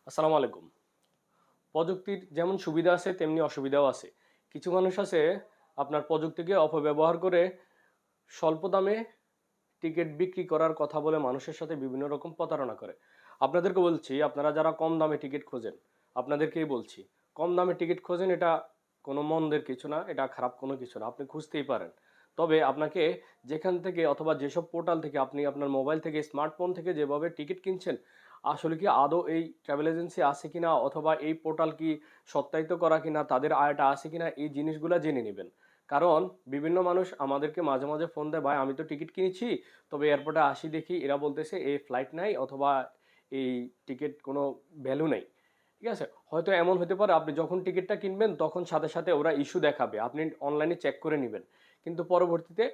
আসসালামু আলাইকুম। প্রযুক্তির যেমন সুবিধা আছে তেমনি অসুবিধাও আছে। কিছু মানুষ আছে আপনার প্রযুক্তিকে অপব্যবহার করে স্বল্প দামে টিকিট বিক্রি করার কথা বলে মানুষের সাথে বিভিন্ন রকম প্রতারণা করে। আপনাদেরকে বলছি, আপনারা যারা কম দামে টিকিট খোঁজেন, আপনাদেরকেই বলছি, কম দামে টিকিট খোঁজেন এটা কোনো মন্দের কিছু না, এটা খারাপ কোনো কিছু না, আপনি খুঁজতেই পারেন। তবে আপনাকে যেখান থেকে অথবা যেসব পোর্টাল থেকে আপনি আপনার মোবাইল থেকে স্মার্টফোন থেকে যেভাবে টিকিট কিনছেন, আসলে কি আদৌ এই ট্রাভেল এজেন্সি আছে কিনা অথবা এই পোর্টাল কি সত্যায়িত করা কিনা, তাদের আয়টা আছে কিনা, এই জিনিসগুলো জেনে নেবেন। কারণ বিভিন্ন মানুষ আমাদেরকে মাঝে মাঝে ফোন দেয়, ভাই আমি তো টিকিট কিনেছি, তবে এয়ারপোর্টে আসি দেখি এরা বলতেছে এই ফ্লাইট নাই অথবা এই টিকিট কোনো ভ্যালু নেই। ঠিক আছে, হয়তো এমন হতে পারে আপনি যখন টিকিটটা কিনবেন তখন সাথে সাথে ওরা ইস্যু দেখাবে, আপনি অনলাইনে চেক করে নেবেন, কিন্তু পরবর্তীতে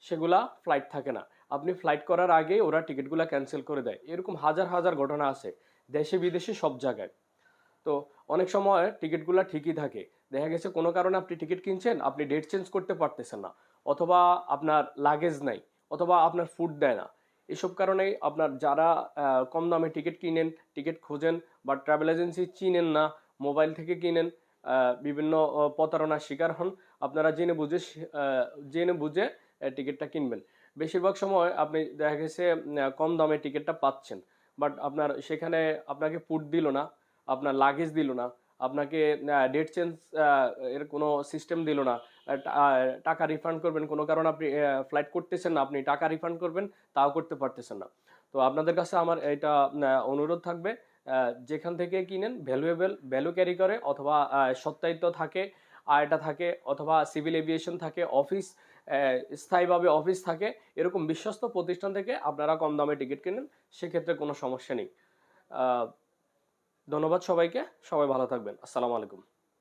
সেগুলা ফ্লাইট থাকে না। আপনি ফ্লাইট করার আগে ওরা টিকিটগুলো ক্যান্সেল করে দেয়। এরকম হাজার হাজার ঘটনা আছে দেশে বিদেশে সব জায়গায়। তো অনেক সময় টিকিটগুলো ঠিকই থাকে, দেখা গেছে কোনো কারণে আপনি টিকিট কিনছেন, আপনি ডেট চেঞ্জ করতে পারতেছেন না, অথবা আপনার লাগেজ নাই, অথবা আপনার ফুড দেয় না। এসব কারণেই আপনার যারা কম দামে টিকিট কিনেন, টিকিট খোঁজেন বা ট্রাভেল এজেন্সি চিনেন না, মোবাইল থেকে কিনেন, বিভিন্ন প্রতারণার শিকার হন। আপনারা জেনে বুঝে টিকিটটা কিনবেন। বেশিরভাগ সময় আপনি দেখা গেছে কম দামে টিকিটটা পাচ্ছেন, বাট আপনার সেখানে আপনাকে ফুড দিল না, আপনার লাগেজ দিল না, আপনাকে ডেট চেঞ্জ এর কোনো সিস্টেম দিল না, টাকা রিফান্ড করবেন কোনো কারণে আপনি ফ্লাইট করতেছেন না, আপনি টাকা রিফান্ড করবেন তাও করতে পারতেছেন না। তো আপনাদের কাছে আমার এটা অনুরোধ থাকবে, যেখান থেকে কিনেন ভ্যালু ক্যারি করে অথবা সত্যায়িত থাকে, আয়টা থাকে, অথবা সিভিল এভিয়েশন থাকে, অফিস স্থায়ীভাবে অফিস থাকে, এরকম বিশ্বস্ত প্রতিষ্ঠান থেকে আপনারা কম দামে টিকিট কিনেন, সেক্ষেত্রে কোনো সমস্যা নেই। আহ, ধন্যবাদ সবাইকে, সবাই ভালো থাকবেন। আসসালামু আলাইকুম।